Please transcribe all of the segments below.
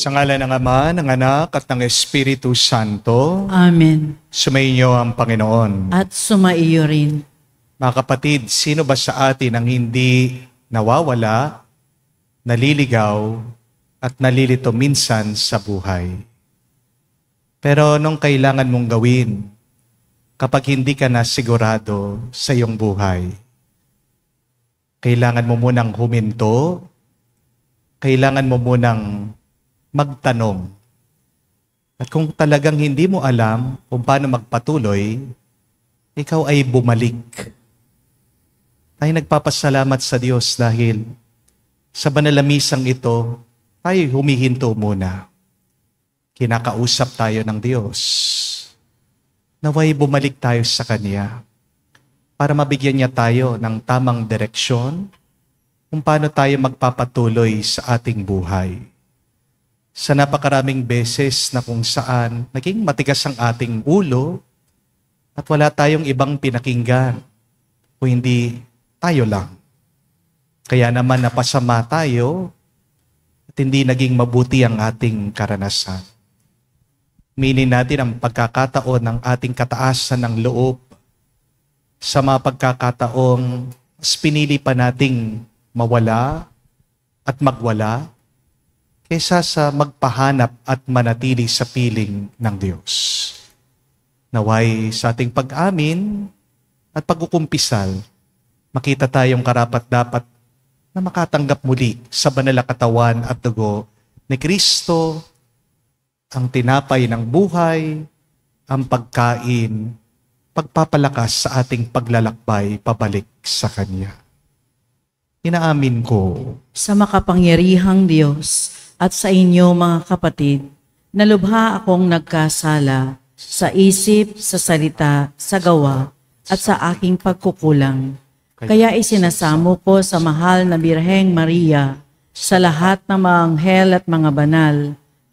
Sa ngalan ng Ama, ng Anak, at ng Espiritu Santo. Amen. Sumainyo ang Panginoon. At sumaiyo rin. Mga kapatid, sino ba sa atin ang hindi nawawala, naliligaw, at nalilito minsan sa buhay? Pero anong kailangan mong gawin kapag hindi ka na sigurado sa iyong buhay? Kailangan mo munang huminto, kailangan mo munang magtanong. At kung talagang hindi mo alam kung paano magpatuloy, ikaw ay bumalik. Tayo nagpapasalamat sa Diyos dahil sa banalamisang ito, tayo humihinto muna. Kinakausap tayo ng Diyos. Naway bumalik tayo sa Kanya para mabigyan niya tayo ng tamang direksyon kung paano tayo magpapatuloy sa ating buhay. Sa napakaraming beses na kung saan naging matigas ang ating ulo at wala tayong ibang pinakinggan kung hindi tayo lang. Kaya naman napasama tayo at hindi naging mabuti ang ating karanasan. Minin natin ang pagkakataon ng ating kataasan ng loob sa mga pagkakataong mas pinili pa nating mawala at magwala kaysa sa magpahanap at manatili sa piling ng Diyos. Naway sa ating pag-amin at pagkukumpisal, makita tayong karapat-dapat na makatanggap muli sa banal na katawan at dugo ni Kristo, ang tinapay ng buhay, ang pagkain, pagpapalakas sa ating paglalakbay pabalik sa Kanya. Inaamin ko Sa makapangyarihang Diyos at sa inyo mga kapatid, na lubha akong nagkasala sa isip, sa salita, sa gawa, at sa aking pagkukulang. Kaya isinasamo ko sa mahal na Birheng Maria, sa lahat ng mga anghel at mga banal,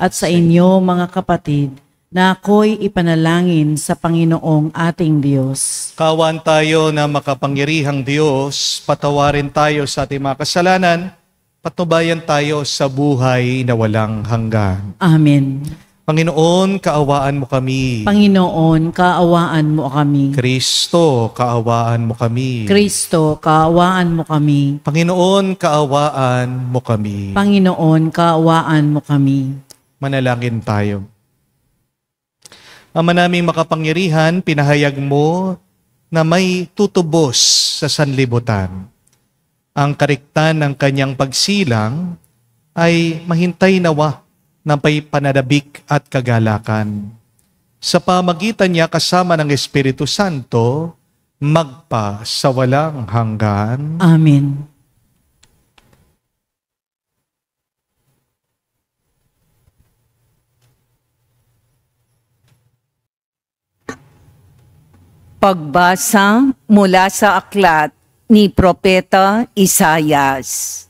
at sa inyo mga kapatid, na ako'y ipanalangin sa Panginoong ating Diyos. kawan tayo na makapangyarihang Diyos, patawarin tayo sa ating mga kasalanan, patnubayan tayo sa buhay na walang hanggan. Amen. Panginoon, kaawaan mo kami. Panginoon, kaawaan mo kami. Kristo, kaawaan mo kami. Kristo, kaawaan mo kami. Panginoon, kaawaan mo kami. Panginoon, kaawaan mo kami. Manalangin tayo. Ama naming makapangyarihan, pinahayag mo na may tutubos sa sanlibutan. Ang kariktan ng kanyang pagsilang ay mahintay nawa ng may pananabik at kagalakan. Sa pamagitan niya kasama ng Espiritu Santo, magpa sa walang hanggan. Amen. Pagbasa mula sa aklat ni Propeta Isayas.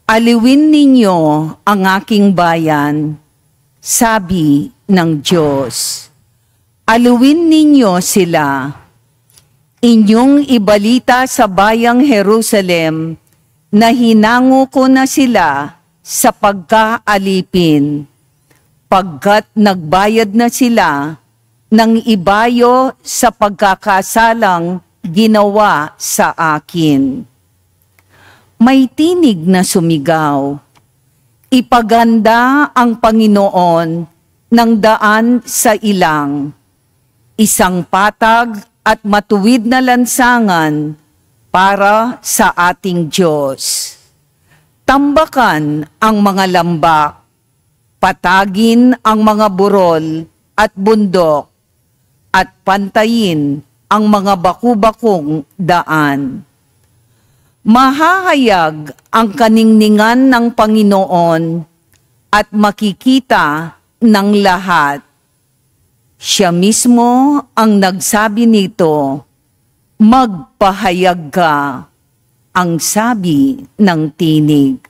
Aliwin ninyo ang aking bayan, sabi ng Diyos. Aliwin ninyo sila. Inyong ibalita sa bayang Jerusalem na hinango ko na sila sa pagkaalipin, pagkat nagbayad na sila ng ibayo sa pagkakasalang ginawa sa akin. May tinig na sumigaw, "Ipaganda ang Panginoon ng daan sa ilang, isang patag at matuwid na lansangan para sa ating Diyos. Tambakan ang mga lambak, patagin ang mga burol at bundok, at pantayin ang mga baku-bakong daan. Mahahayag ang kaningningan ng Panginoon at makikita ng lahat. Siya mismo ang nagsabi nito, magpahayag ka, ang sabi ng tinig.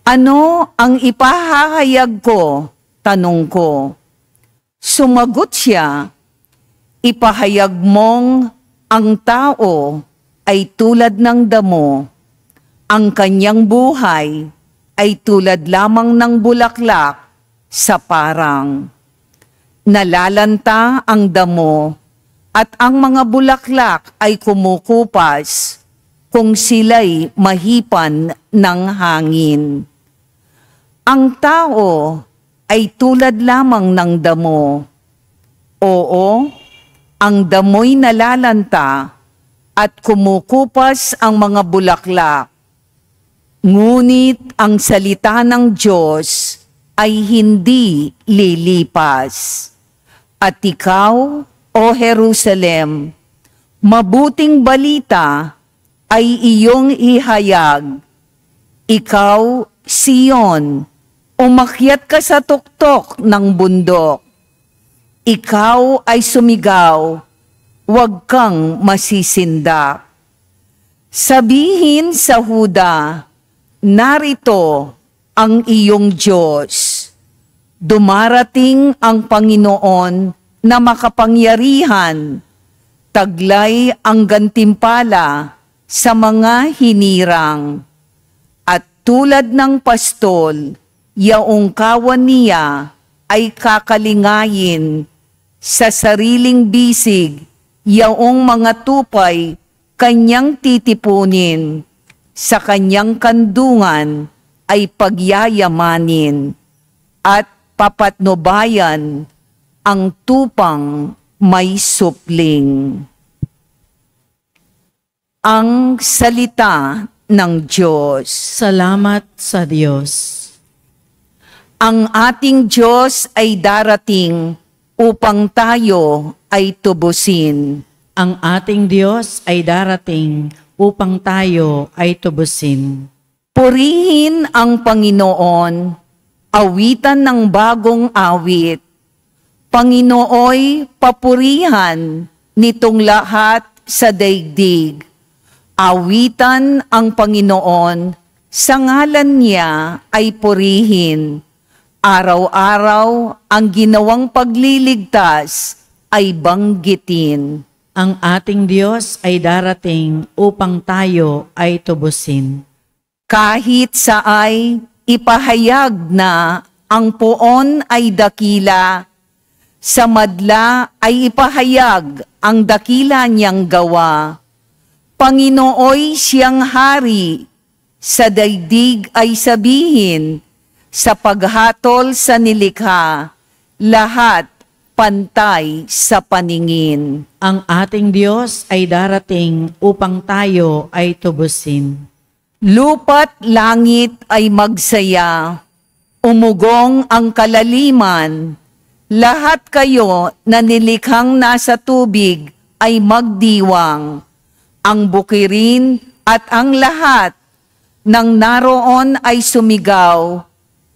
Ano ang ipahahayag ko? Tanong ko. Sumagot siya, ipahayag mong ang tao ay tulad ng damo, ang kanyang buhay ay tulad lamang ng bulaklak sa parang. Nalalanta ang damo at ang mga bulaklak ay kumukupas kung sila'y mahipan ng hangin. Ang tao ay tulad lamang ng damo. Oo, ang damo'y nalalanta at kumukupas ang mga bulaklak. Ngunit ang salita ng Diyos ay hindi lilipas. At ikaw, O Jerusalem, mabuting balita ay iyong ihayag. Ikaw, Sion, umakyat ka sa tuktok ng bundok. Ikaw ay sumigaw, huwag kang masisindak. Sabihin sa Huda, narito ang iyong Diyos. Dumarating ang Panginoon na makapangyarihan, taglay ang gantimpala sa mga hinirang. At tulad ng pastol, yaong kawan niya ay kakalingayin sa sariling bisig, yaong mga tupay kanyang titipunin, sa kanyang kandungan ay pagyayamanin, at papatnubayan ang tupang may supling. Ang salita ng Diyos. Salamat sa Diyos. Ang ating Diyos ay darating upang tayo ay tubusin. Ang ating Diyos ay darating upang tayo ay tubusin. Purihin ang Panginoon, awitan ng bagong awit. Panginooy papurihan nitong lahat sa daigdig. Awitan ang Panginoon, sa ngalan niya ay purihin. Araw-araw ang ginawang pagliligtas ay banggitin. Ang ating Diyos ay darating upang tayo ay tubusin. Kahit saay ipahayag na ang poon ay dakila, sa madla ay ipahayag ang dakila niyang gawa. Panginooy siyang hari, sa daigdig ay sabihin, sa paghatol sa nilikha, lahat pantay sa paningin. Ang ating Diyos ay darating upang tayo ay tubusin. Lupa't langit ay magsaya, umugong ang kalaliman, lahat kayo na nilikhang nasa tubig ay magdiwang. Ang bukirin at ang lahat ng naroon ay sumigaw,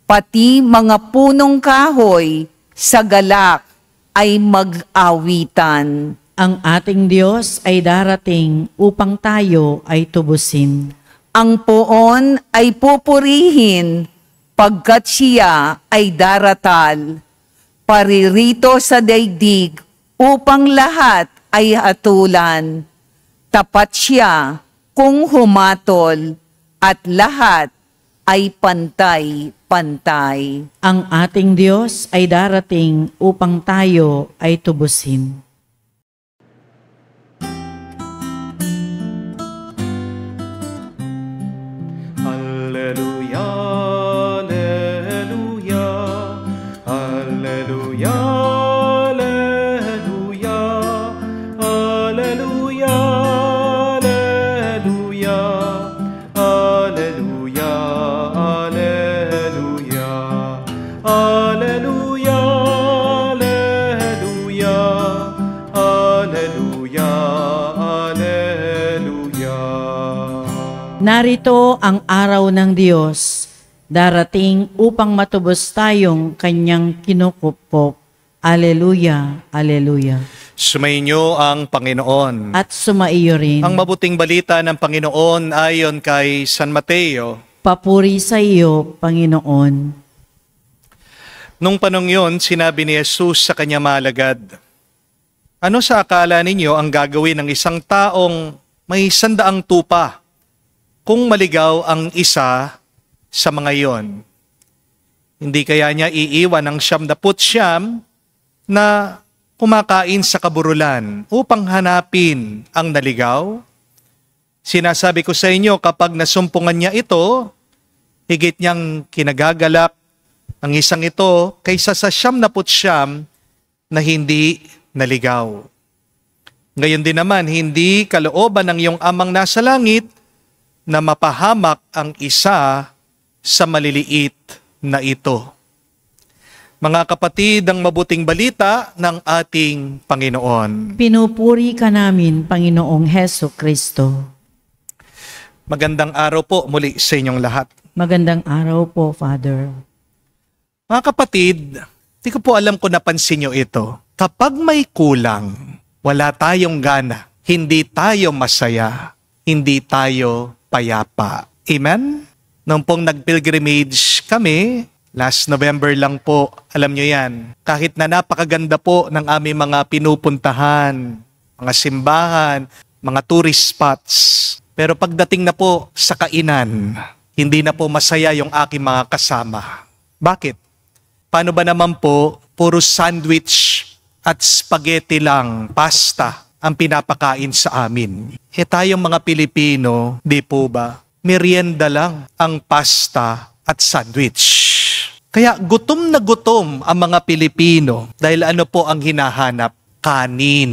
pati mga punong kahoy sa galak ay mag-awitan. Ang ating Diyos ay darating upang tayo ay tubusin. Ang poon ay pupurihin, pagkat siya ay daratal. Paririto sa daigdig, upang lahat ay hatulan. Tapat siya kung humatol, at lahat ay pantay-pantay. Ang ating Diyos ay darating upang tayo ay tubusin. Alleluia, Alleluia, Alleluia, Alleluia. Narito ang araw ng Diyos, darating upang matubos tayong kanyang kinukupok. Alleluia, Alleluia. Sumainyo ang Panginoon. At sumaiyo rin. Ang mabuting balita ng Panginoon ayon kay San Mateo. Papuri sa iyo, Panginoon. Nung panong yun, sinabi ni Jesus sa kanya malagad, ano sa akala ninyo ang gagawin ng isang taong may 100 tupa kung maligaw ang isa sa mga iyon? Hindi kaya niya iiwan ang 99 na kumakain sa kaburulan upang hanapin ang naligaw? Sinasabi ko sa inyo, kapag nasumpungan niya ito, higit niyang kinagagalak ang isang ito kaysa sa 99 na hindi naligaw. Ngayon din naman, hindi kalooban ng iyong amang nasa langit na mapahamak ang isa sa maliliit na ito. Mga kapatid, ang mabuting balita ng ating Panginoon. Pinupuri ka namin, Panginoong Heso Kristo. Magandang araw po muli sa inyong lahat. Magandang araw po, Father. Mga kapatid, di ko po alam kung napansin nyo ito. Kapag may kulang, wala tayong gana, hindi tayo masaya, hindi tayo payapa. Amen? Nung pong nag-pilgrimage kami, last November lang po, alam nyo yan, kahit na napakaganda po ng aming mga pinupuntahan, mga simbahan, mga tourist spots, pero pagdating na po sa kainan, hindi na po masaya yung aking mga kasama. Bakit? Paano ba naman po, puro sandwich at spaghetti lang, pasta, ang pinapakain sa amin? Tayong mga Pilipino, di po ba? Merienda lang ang pasta at sandwich. Kaya gutom na gutom ang mga Pilipino dahil ano po ang hinahanap? Kanin.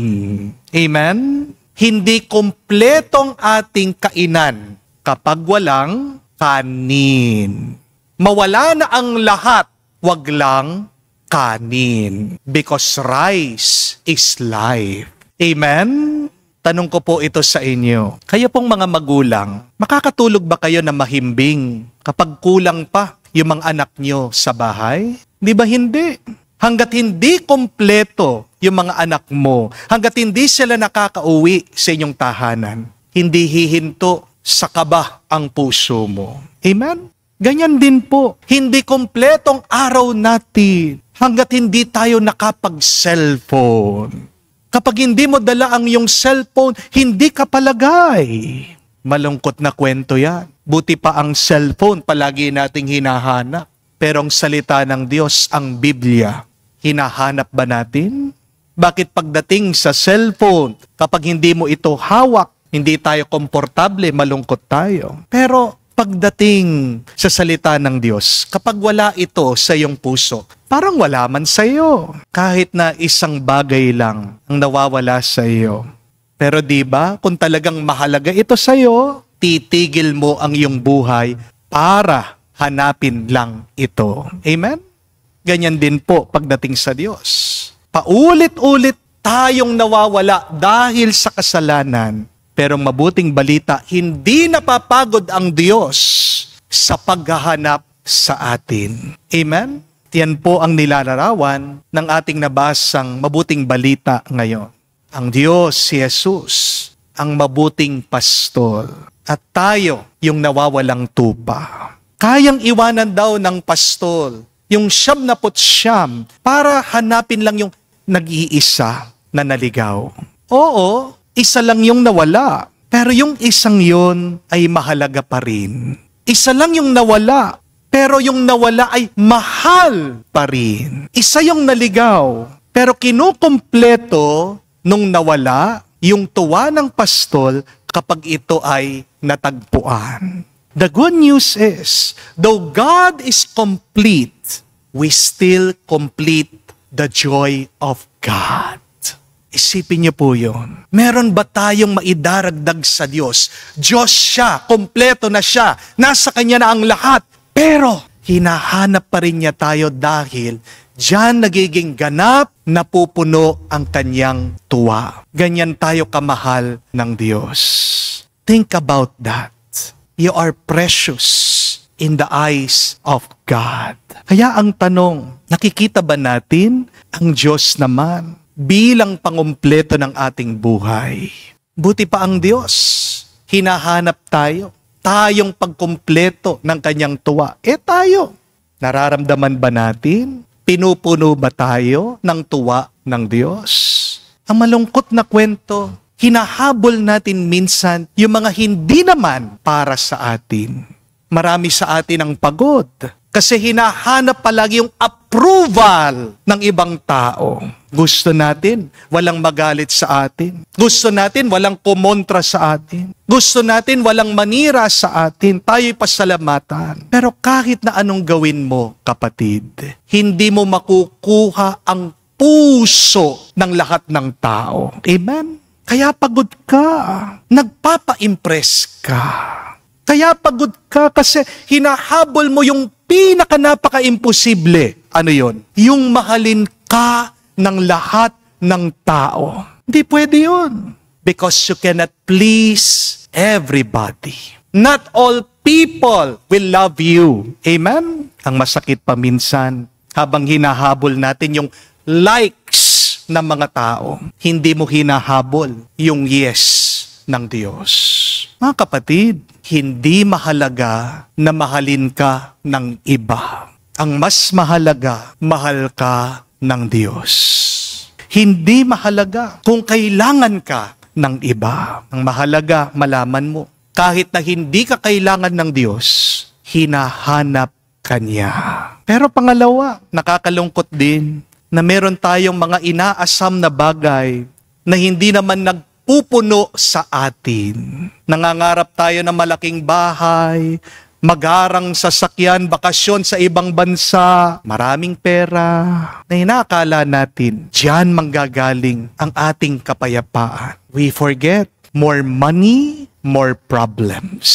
Amen? Hindi kompletong ating kainan kapag walang kanin. Mawala na ang lahat, wag lang kanin. Because rice is life. Amen? Tanong ko po ito sa inyo. Kayo pong mga magulang, makakatulog ba kayo na mahimbing kapag kulang pa yung mga anak nyo sa bahay? Di ba hindi? Hanggat hindi kompleto yung mga anak mo, hanggat hindi sila nakakauwi sa inyong tahanan, hindi hihinto sa kaba ang puso mo. Amen? Ganyan din po, hindi kompletong araw natin hanggat hindi tayo nakapag-cellphone. Kapag hindi mo dala ang iyong cellphone, hindi ka palagay. Malungkot na kwento yan. Buti pa ang cellphone palagi nating hinahanap. Pero ang salita ng Diyos, ang Biblia, hinahanap ba natin? Bakit pagdating sa cellphone, kapag hindi mo ito hawak, hindi tayo komportable, malungkot tayo. Pero pagdating sa salita ng Diyos, kapag wala ito sa iyong puso, parang wala man sa iyo. Kahit na isang bagay lang ang nawawala sa iyo. Pero di ba, kung talagang mahalaga ito sa iyo, titigil mo ang iyong buhay para hanapin lang ito. Amen? Ganyan din po pagdating sa Diyos. Paulit-ulit tayong nawawala dahil sa kasalanan. Pero mabuting balita, hindi napapagod ang Diyos sa paghahanap sa atin. Amen? Yan po ang nilalarawan ng ating nabasang mabuting balita ngayon. Ang Diyos, si Jesus, ang mabuting pastor. At tayo, yung nawawalang tupa. Kayang iwanan daw ng pastor yung 99 para hanapin lang yung nag-iisa na naligaw. Oo, isa lang yung nawala, pero yung isang yon ay mahalaga pa rin. Isa lang yung nawala, pero yung nawala ay mahal pa rin. Isa yung naligaw, pero kinukumpleto nung nawala yung tuwa ng pastol kapag ito ay natagpuan. The good news is, though God is complete, we still complete the joy of God. Isipin niyo po yun. Meron ba tayong maidaragdag sa Diyos? Diyos siya, kompleto na siya, nasa Kanya na ang lahat. Pero hinahanap pa rin niya tayo dahil diyan nagiging ganap, napupuno ang kanyang tuwa. Ganyan tayo kamahal ng Diyos. Think about that. You are precious in the eyes of God. Kaya ang tanong, nakikita ba natin ang Diyos naman bilang pangumpleto ng ating buhay? Buti pa ang Diyos, hinahanap tayo. Tayong pagkumpleto ng kanyang tuwa. Tayo, nararamdaman ba natin? Pinupuno ba tayo ng tuwa ng Diyos? Ang malungkot na kwento, hinahabol natin minsan yung mga hindi naman para sa atin. Marami sa atin ang pagod kasi hinahanap palagi yung approval ng ibang tao. Gusto natin walang magalit sa atin. Gusto natin walang kumontra sa atin. Gusto natin walang manira sa atin. Tayo'y pasalamatan. Pero kahit na anong gawin mo, kapatid, hindi mo makukuha ang puso ng lahat ng tao. Amen? Kaya pagod ka. Nagpapa-impress ka. Kaya pagod ka kasi hinahabol mo yung pinaka-napaka-imposible. Ano yon? Yung mahalin ka ng lahat ng tao. Hindi pwede yun. Because you cannot please everybody. Not all people will love you. Amen? Ang masakit pa minsan, habang hinahabol natin yung likes ng mga tao, hindi mo hinahabol yung yes ng Diyos. Mga kapatid, hindi mahalaga na mahalin ka ng iba. Ang mas mahalaga, mahal ka ng Diyos. Hindi mahalaga kung kailangan ka ng iba. Ang mahalaga, malaman mo, kahit na hindi ka kailangan ng Diyos, hinahanap ka niya. Pero pangalawa, nakakalungkot din na meron tayong mga inaasam na bagay na hindi naman nagpupuno sa atin. Nangangarap tayo ng malaking bahay, magarang sasakyan, bakasyon sa ibang bansa, maraming pera, na hinakala natin, diyan manggagaling ang ating kapayapaan. We forget, more money, more problems.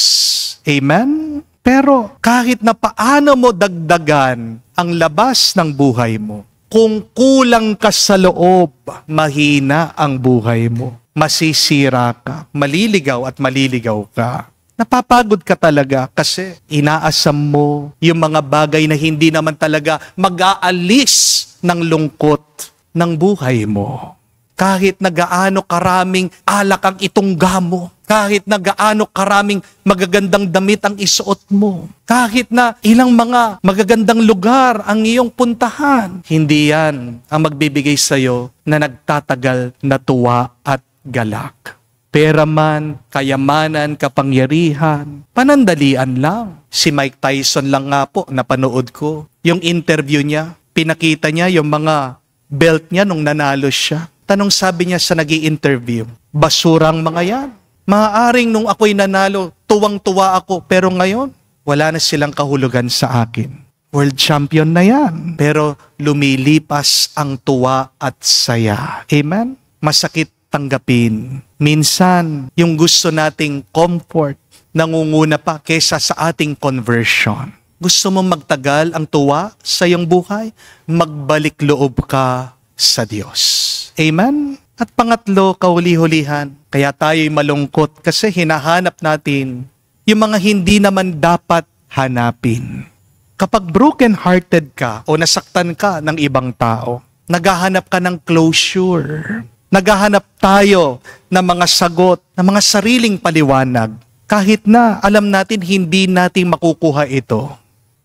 Amen? Pero kahit na paano mo dagdagan ang labas ng buhay mo, kung kulang ka sa loob, mahina ang buhay mo. Masisira ka, maliligaw at maliligaw ka. Napapagod ka talaga kasi inaasam mo yung mga bagay na hindi naman talaga mag-aalis ng lungkot ng buhay mo. Kahit na gaano karaming alak ang itungga mo, kahit na gaano karaming magagandang damit ang isuot mo, kahit na ilang mga magagandang lugar ang iyong puntahan, hindi yan ang magbibigay sa'yo na nagtatagal na tuwa at galak. Pera man, kayamanan, kapangyarihan, panandalian lang. Si Mike Tyson lang nga po, napanood ko. Yung interview niya, pinakita niya yung mga belt niya nung nanalo siya. Tanong sabi niya sa nag-i-interview, basurang mga yan. Maaaring nung ako'y nanalo, tuwang-tuwa ako, pero ngayon, wala na silang kahulugan sa akin. World champion na yan. Pero lumilipas ang tuwa at saya. Amen? Masakit tanggapin. Minsan, yung gusto nating comfort, nangunguna pa kesa sa ating conversion. Gusto mo magtagal ang tuwa sa iyong buhay? Magbalik loob ka sa Diyos. Amen? At pangatlo, kauli-hulihan, kaya tayo'y malungkot kasi hinahanap natin yung mga hindi naman dapat hanapin. Kapag broken-hearted ka o nasaktan ka ng ibang tao, naghahanap ka ng closure. Naghahanap tayo ng mga sagot, ng mga sariling paliwanag. Kahit na alam natin hindi natin makukuha ito.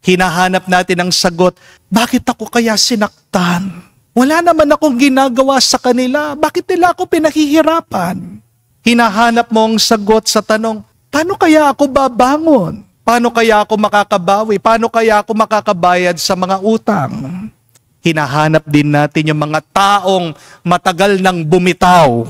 Hinahanap natin ang sagot, bakit ako kaya sinaktan? Wala naman akong ginagawa sa kanila. Bakit nila ako pinahihirapan? Hinahanap mo ang sagot sa tanong, paano kaya ako babangon? Paano kaya ako makakabawi? Paano kaya ako makakabayad sa mga utang? Hinahanap din natin yung mga taong matagal nang bumitaw.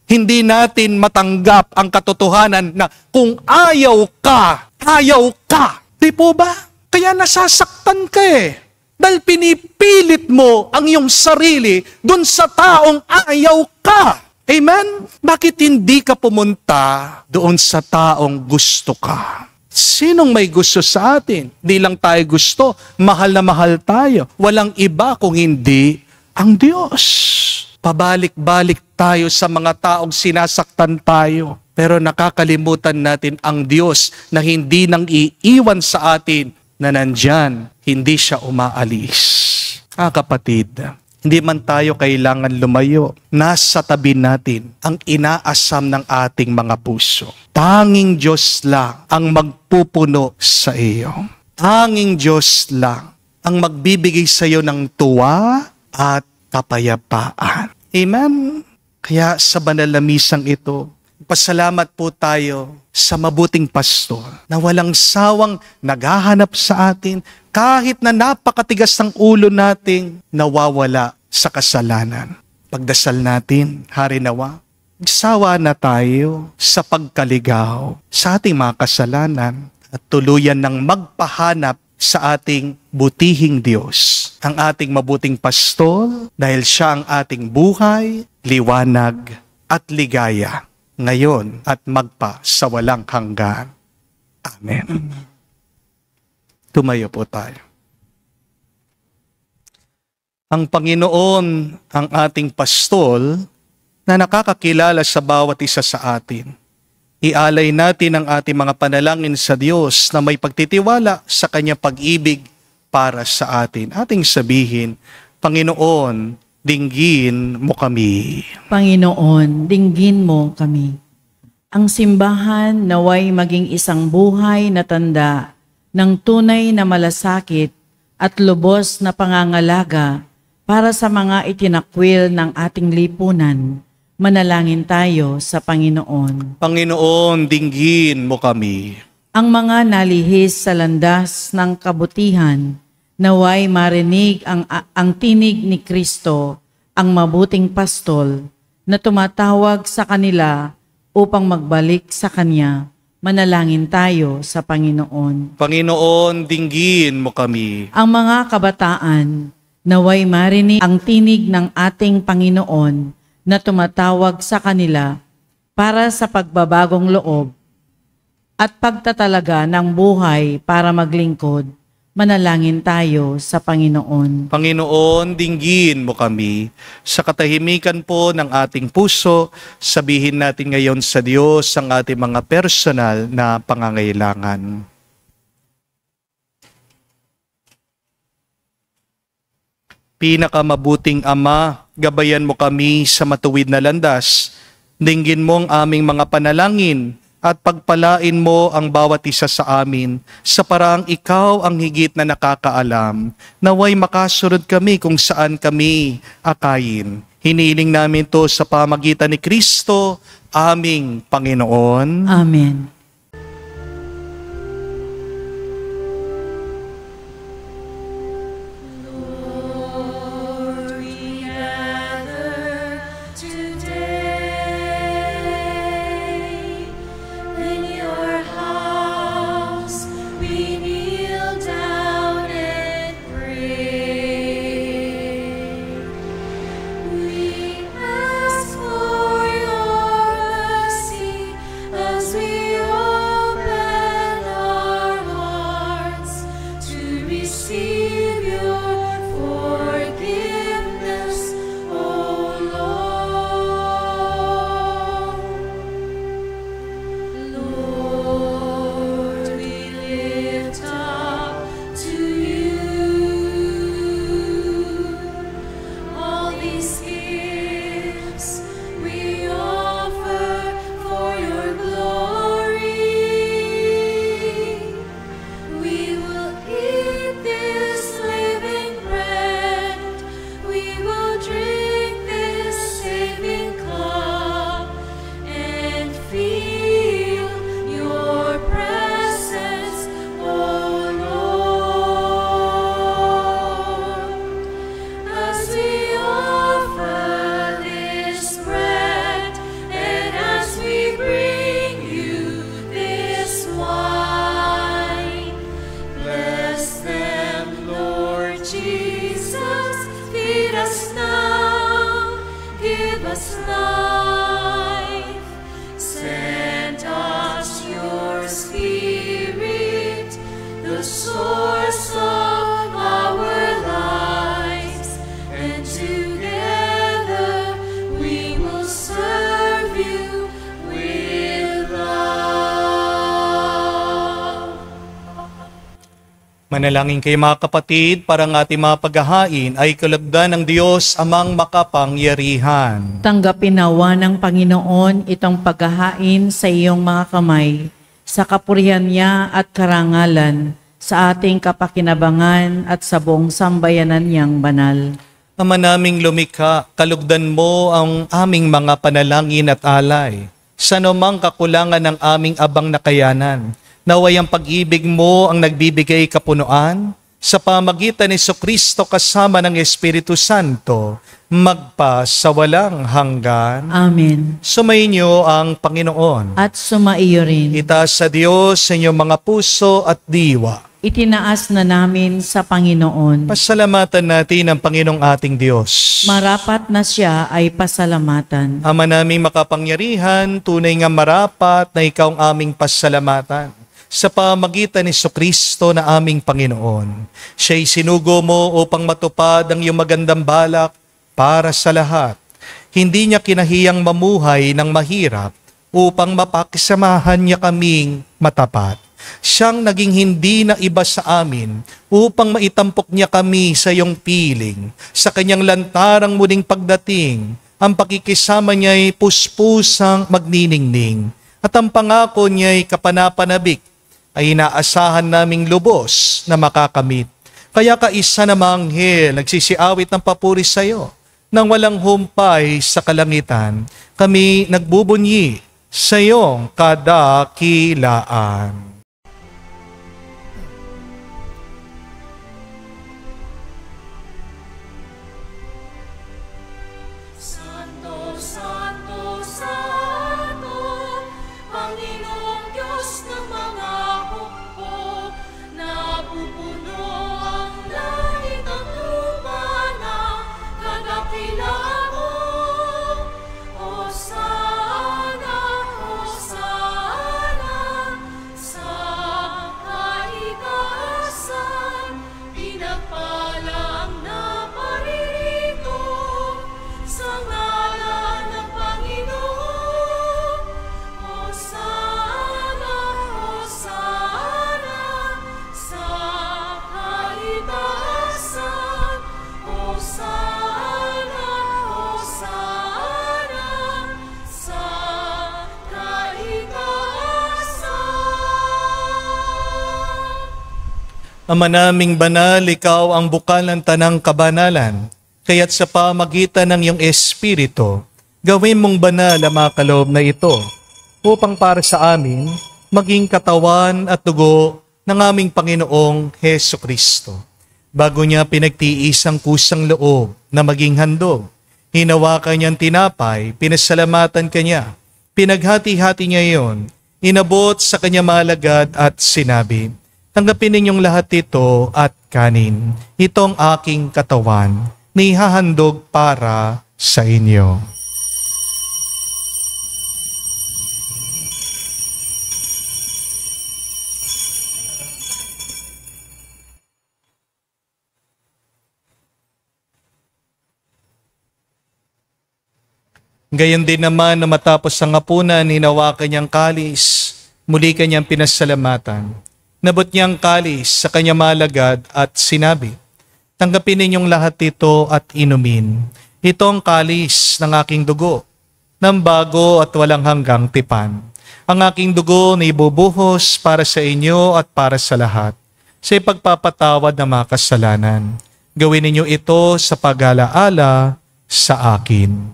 Hindi natin matanggap ang katotohanan na kung ayaw ka, ayaw ka. Di po ba? Kaya nasasaktan ka eh. Dahil pinipilit mo ang iyong sarili dun sa taong ayaw ka. Amen? Bakit hindi ka pumunta doon sa taong gusto ka? Sinong may gusto sa atin? Di lang tayo gusto, mahal na mahal tayo. Walang iba kung hindi ang Diyos. Pabalik-balik tayo sa mga taong sinasaktan tayo. Pero nakakalimutan natin ang Diyos na hindi nang iiwan sa atin na nandyan, hindi siya umaalis. Kapatid, hindi man tayo kailangan lumayo. Nasa tabi natin ang inaasam ng ating mga puso. Tanging Diyos lang ang magpupuno sa iyo. Tanging Diyos lang ang magbibigay sa iyo ng tuwa at kapayapaan. Amen? Kaya sa banal na misang ito, pasalamat po tayo sa mabuting pastor na walang sawang naghahanap sa atin kahit na napakatigas ng ulo nating nawawala sa kasalanan. Pagdasal natin, Hari nawa, magsawa na tayo sa pagkaligaw sa ating mga kasalanan at tuluyan ng magpahanap sa ating butihing Diyos, ang ating mabuting pastor dahil siya ang ating buhay, liwanag at ligaya ngayon at magpa sa walang hanggan. Amen. Tumayo po tayo. Ang Panginoon ang ating pastol na nakakakilala sa bawat isa sa atin. Ialay natin ang ating mga panalangin sa Diyos na may pagtitiwala sa Kanyang pag-ibig para sa atin. Ating sabihin, Panginoon, dinggin mo kami. Panginoon, dinggin mo kami. Ang simbahan naway maging isang buhay na tanda ng tunay na malasakit at lubos na pangangalaga para sa mga itinakwil ng ating lipunan. Manalangin tayo sa Panginoon. Panginoon, dinggin mo kami. Ang mga nalihis sa landas ng kabutihan, naway marinig ang tinig ni Kristo, ang mabuting pastol, na tumatawag sa kanila upang magbalik sa Kanya. Manalangin tayo sa Panginoon. Panginoon, dinggin mo kami. Ang mga kabataan, naway marinig ang tinig ng ating Panginoon na tumatawag sa kanila para sa pagbabagong loob at pagtatalaga ng buhay para maglingkod. Manalangin tayo sa Panginoon. Panginoon, dinggin mo kami. Sa katahimikan po ng ating puso, sabihin natin ngayon sa Diyos ang ating mga personal na pangangailangan. Pinakamabuting Ama, gabayan mo kami sa matuwid na landas. Dinggin mo ang aming mga panalangin at pagpalain mo ang bawat isa sa amin sa paraang ikaw ang higit na nakakaalam. Naway makasunod kami kung saan kami akayin. Hiniling namin to sa pamagitan ni Kristo, aming Panginoon. Amen. Send us your Spirit. source of our lives, and together we will serve you with love. Manalangin kayo mga kapatid, para ang ating mga paghahain ay kalugdan ng Diyos amang makapangyarihan. Tanggapin nawa ng Panginoon itong paghahain sa iyong mga kamay, sa kapurihan niya at karangalan, sa ating kapakinabangan at sa buong sambayanan niyang banal. Ama naming lumikha, kalugdan mo ang aming mga panalangin at alay. Sa anumang kakulangan ng aming abang na kayanan, naway ang pag-ibig mo ang nagbibigay kapunuan, sa pamagitan ni Jesucristo kasama ng Espiritu Santo, magpa sa walang hanggan. Amen. Sumainyo ang Panginoon. At sumaiyo rin. Itaas sa Diyos sa inyong mga puso at diwa. Itinaas na namin sa Panginoon. Pasalamatan natin ang Panginoong ating Diyos. Marapat na siya ay pasalamatan. Ama naming makapangyarihan, tunay nga marapat na ikaw ang aming pasalamatan. Sa pamagitan ni Jesucristo na aming Panginoon. Siya'y sinugo mo upang matupad ang iyong magandang balak para sa lahat. Hindi niya kinahiyang mamuhay ng mahirap upang mapakisamahan niya kaming matapat. Siyang naging hindi na iba sa amin upang maitampok niya kami sa iyong piling. Sa kanyang lantarang muling pagdating, ang pakikisama niya'y puspusang magniningning. At ang pangako niya'y kapanapanabik ay inaasahan naming lubos na makakamit. Kaya kaisa na manghel nagsisiawit ng papuri sa iyo. Nang walang humpay sa kalangitan, kami nagbubunyi sa iyong kadakilaan. Santo, Santo, Santo, Panginoong Diyos ng mga hukbo, napupuno ang langit at lupa ng kadakilaan mo. Hosana, Hosana, sa kaitaasan, pinagpala ang naparirito sa ngalan ng Panginoon. Hosana, Hosana, sa kaitaasan. Hosana, Hosana, sa kaitaasan. Ama naming banal, ikaw ang bukal ng tanang kabanalan. Kaya't sa pamagitan ng iyong Espiritu, gawin mong banal ang mga kaloob na ito, upang para sa amin, maging katawan at dugo ng aming Panginoong Heso Kristo. Bago niya pinagtiis ang kusang loob na maging handog, hinawakan niyang tinapay, pinasalamatan kanya, pinaghati-hati niya iyon, inabot sa kanya malagad at sinabi, tanggapin ninyong lahat ito at kanin, itong aking katawan, na ihahandog para sa inyo. Gayon din naman na matapos ang hapunan, hinawakan niyang kalis, muli kanyang pinasalamatan. Nabot niyang kalis sa kanyang malagad at sinabi, tanggapin ninyong lahat ito at inumin. Ito ang kalis ng aking dugo, ng bago at walang hanggang tipan. Ang aking dugo na ibubuhos para sa inyo at para sa lahat, sa ipagpapatawad ng mga kasalanan. Gawin ninyo ito sa pag-alaala sa akin.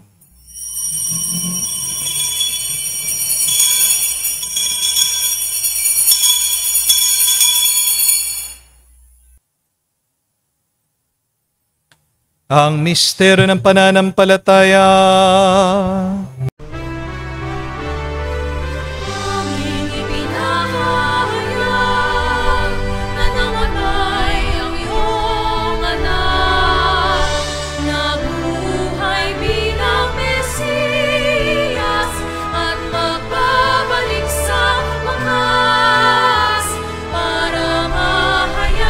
Ang misteryo ng pananampalataya. Aming ipinahayag na namatay ang iyong anak, nabuhay bilang Mesiyas at magbabalik sa wakas para mahayag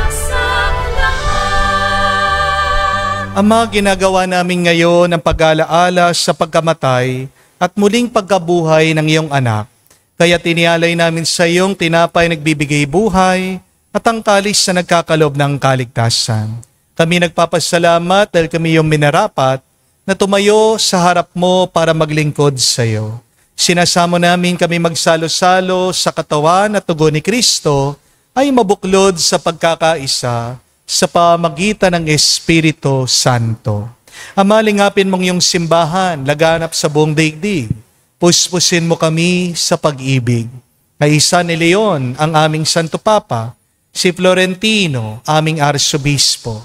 Ama, ginagawa namin ngayon ang pag-alaala sa pagkamatay at muling pagkabuhay ng iyong anak. Kaya tinialay namin sa iyong tinapay nagbibigay buhay at ang kalis na nagkakalob ng kaligtasan. Kami nagpapasalamat dahil kami iyong minarapat na tumayo sa harap mo para maglingkod sa iyo. Sinasamo namin kami magsalo-salo sa katawan at tugon ni Kristo ay mabuklod sa pagkakaisa sa pamagitan ng Espiritu Santo. Ama, lingapin mong iyong simbahan, laganap sa buong daigdig. Puspusin mo kami sa pag-ibig. Kaisa ni Leon, ang aming Santo Papa, si Florentino, aming Arsobispo,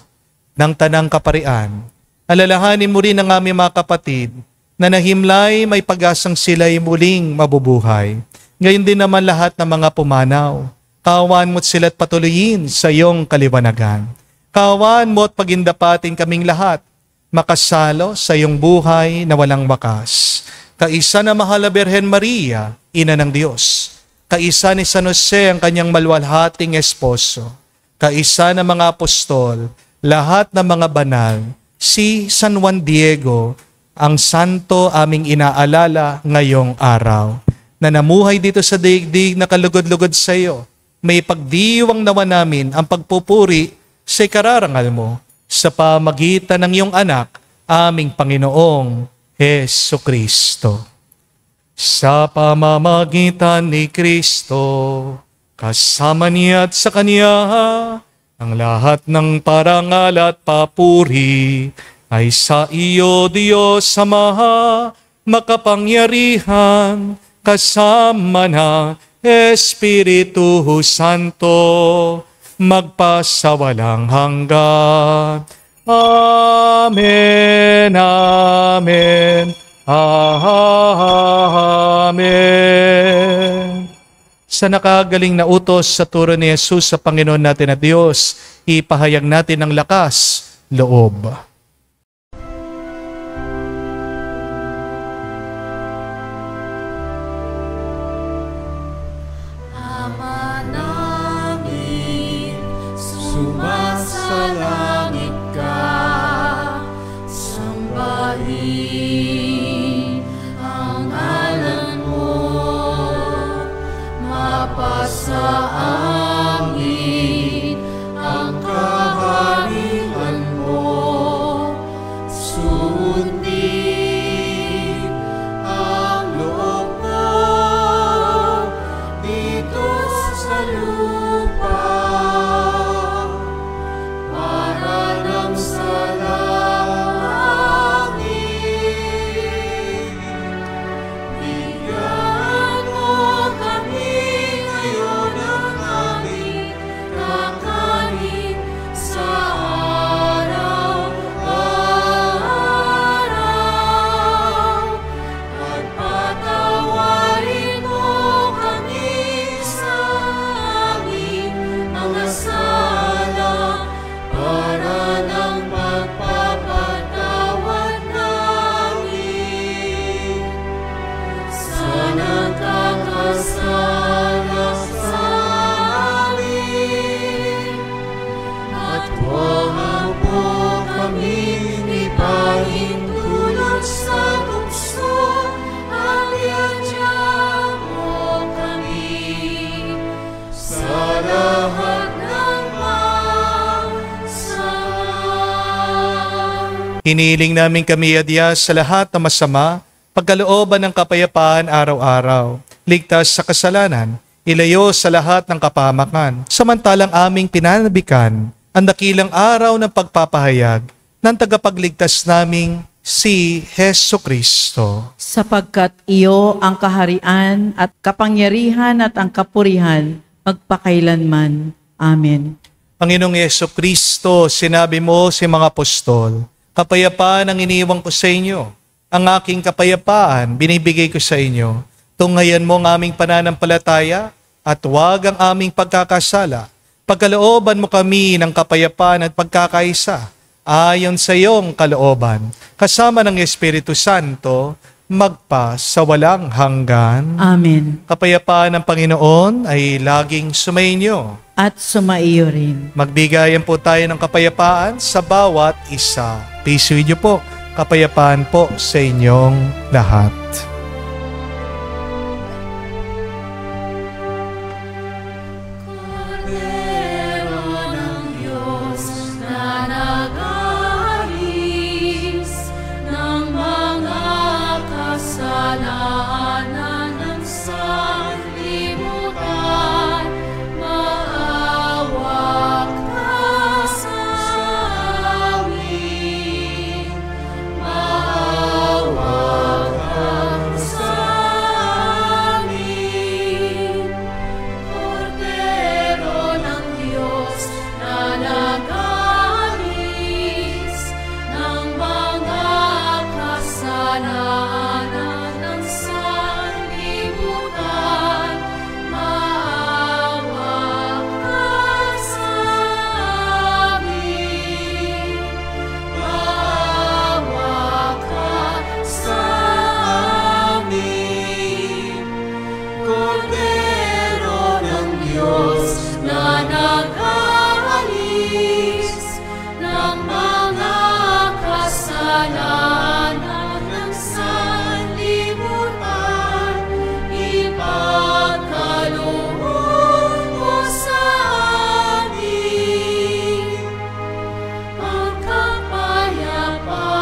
ng Tanang Kaparian. Alalahanin mo rin ang aming mga kapatid na nahimlay may pag-asang sila'y muling mabubuhay. Ngayon din naman lahat ng mga pumanaw. Kaawaan mo't sila't patuloyin sa iyong kaliwanagan. Kaawaan mo at pagindapatin kaming lahat, makasalo sa iyong buhay na walang wakas. Kaisa na mahal na Birhen Maria, Ina ng Diyos. Kaisa ni San Jose ang kanyang malwalhating esposo. Kaisa na mga apostol, lahat ng mga banal, si San Juan Diego, ang santo aming inaalala ngayong araw, na namuhay dito sa daigdig na kalugod-lugod sa iyo. May pagdiwang nawa namin ang pagpupuri sa ikararangal mo sa pamagitan ng iyong anak, aming Panginoong Hesukristo. Sa pamamagitan ni Kristo, kasama niya at sa Kanya, ang lahat ng parangal at papuri ay sa iyo, Diyos Ama, makapangyarihan, kasama na Espiritu Santo, magpasawalang hanggan. Amen, amen, amen. Sa nakagaling na utos sa turo ni Jesus sa Panginoon natin at Diyos, ipahayag natin ang lakas, loob. Ama namin, sumasalangit ka, sambahin ang ngalan mo, mapasa amin ang kaharian mo, sundin ang loob mo dito sa lupa, para lang sa langit. Bigyan mo kami ngayon ng aming kakanin sa araw-araw, at patawarin mo kami sa aming mga sala, para ng pagpapatawad namin sa nagkakasala sa amin. At huwag mo kami ipahintulot sa tukso, at iadya mo kami sa lahat ng masama. Hinihiling namin kami adya sa lahat ng masama, pagkalooban ng kapayapaan araw-araw, ligtas sa kasalanan, ilayo sa lahat ng kapahamakan, samantalang aming pinanabikan ang dakilang araw ng pagpapahayag ng tagapagligtas naming si Hesukristo. Sapagkat iyo ang kaharian at kapangyarihan at ang kapurihan magpakailanman. Amen. Panginoong Hesukristo, sinabi mo sa mga apostol, kapayapaan ang iniiwan ko sa inyo. Ang aking kapayapaan binibigay ko sa inyo. Tunghayan mo ang aming pananampalataya at huwag ang aming pagkakasala. Pagkalooban mo kami ng kapayapaan at pagkakaisa ayon sa iyong kalooban, kasama ng Espiritu Santo, magpa sa walang hanggan. Amen. Kapayapaan ng Panginoon ay laging sumainyo. At sumaiyo rin. Magbigayan po tayo ng kapayapaan sa bawat isa. Pagpatuloy niyo po, kapayapaan po sa inyong lahat. Cordero ng Diyos na nag-aalis ng mga kasalanan ng sanlibutan, maawa ka sa amin. Maawa ka sa amin. Cordero ng Diyos na nag-aalis ng mga kasalanan ng sanlibutan, maawa ka sa amin. Maawa ka sa amin. Cordero ng Diyos na nag-aalis ng mga kasalanan ng sanlibutan, ipagkaloob mo sa amin ang kapayapaan.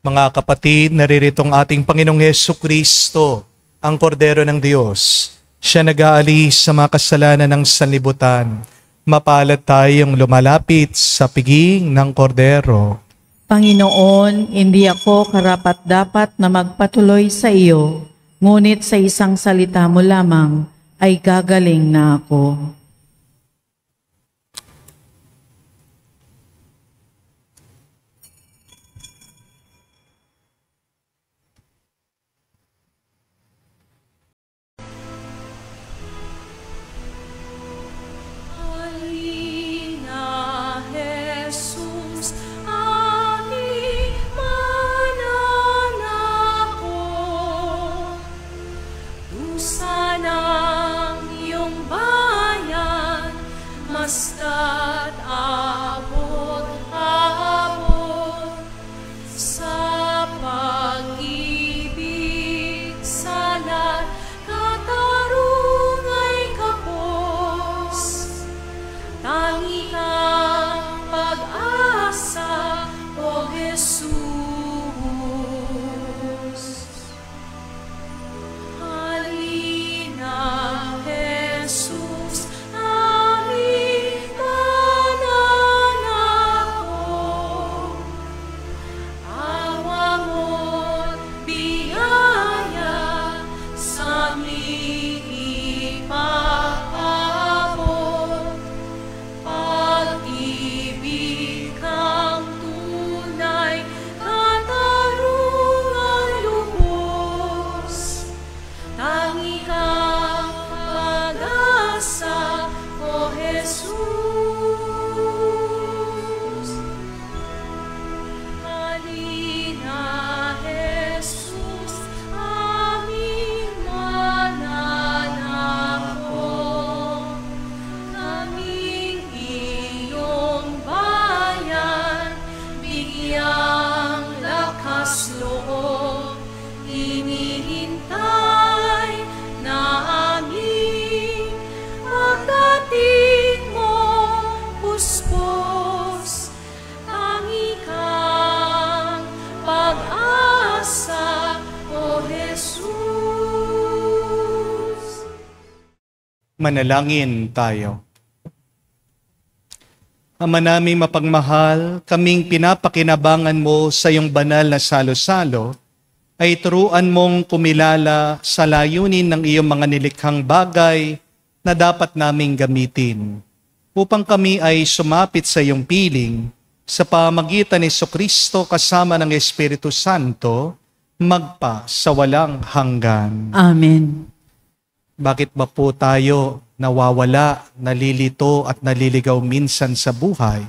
Mga kapatid, naririto ang ating Panginoong Hesukristo, ang Kordero ng Diyos. Siya nag-aalis sa mga kasalanan ng sanlibutan. Mapalad tayong lumalapit sa piging ng Kordero. Panginoon, hindi ako karapat-dapat na magpatuloy sa iyo, ngunit sa isang salita mo lamang ay gagaling na ako. Halina, Jesus, aming mananako. Dusa ng iyong bayan, masta't abot-abot sa pag-ibig salat, katarungay kapos. Tangi kang pag-asa, O Jesus. Halina, Jesus, aming mananako. Awa mo't biyaya sa aming ipaabot. Pag-ibig kang tunay, katarungan lubos. Tangi kang pag-asa, O Jesus. Halina, Jesus, aming mananako. Kaming iyong bayan, bigyang lakas loob, hinihintay namin pagdating mo, puspos. Tangi kang pag-asa, O Jesus. Manalangin tayo. Ama naming mapagmahal, kaming pinapakinabangan mo sa iyong banal na salo-salo, ay turuan mong kumilala sa layunin ng iyong mga nilikhang bagay na dapat naming gamitin, upang kami ay sumapit sa iyong piling sa pamagitan ni Jesucristo kasama ng Espiritu Santo, magpa sa walang hanggan. Amen. Bakit ba po tayo nawawala, nalilito at naliligaw minsan sa buhay?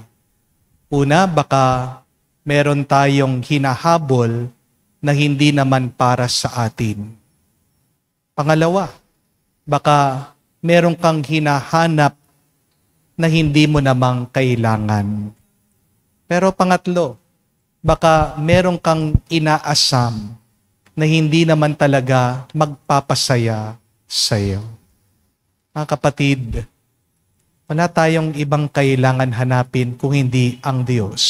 Una, baka meron tayong hinahabol na hindi naman para sa atin. Pangalawa, baka meron kang hinahanap na hindi mo namang kailangan. Pero pangatlo, baka meron kang inaasam na hindi naman talaga magpapasaya sa iyo. Mga kapatid, wala tayong ibang kailangan hanapin kung hindi ang Diyos.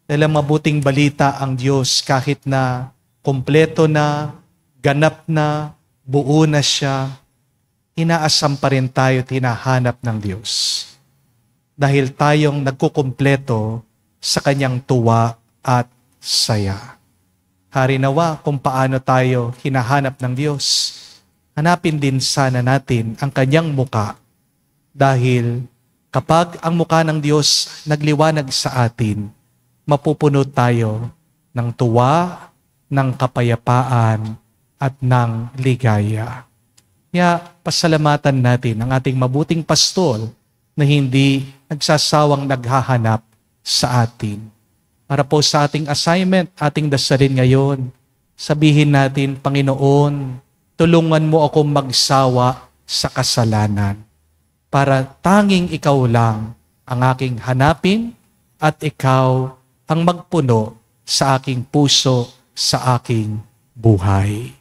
Dahil ang mabuting balita ang Diyos kahit na kompleto na, ganap na, buo na siya, inaasam pa rin tayo at hinahanap ng Diyos. Dahil tayong nagkukumpleto sa kanyang tuwa at saya. Harinawa kung paano tayo hinahanap ng Diyos. Hanapin din sana natin ang kanyang muka. Dahil kapag ang muka ng Diyos nagliwanag sa atin, mapupuno tayo ng tuwa, ng kapayapaan, at ng ligaya. Kaya pasalamatan natin ang ating mabuting pastol na hindi nagsasawang naghahanap sa atin. Para po sa ating assignment, ating dasalin ngayon, sabihin natin, Panginoon, tulungan mo akong magsawa sa kasalanan para tanging ikaw lang ang aking hanapin at ikaw ang magpuno sa aking puso, sa aking buhay.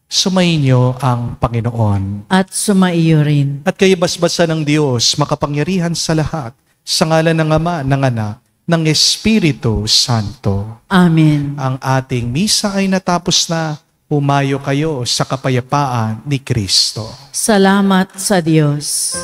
Sumainyo ang Panginoon. At sumaiyo rin. At kayo basbasa ng Diyos, makapangyarihan sa lahat, sa ngalan ng Ama, ng Anak, ng Espiritu Santo. Amen. Ang ating misa ay natapos na. Humayo kayo sa kapayapaan ni Kristo. Salamat sa Diyos.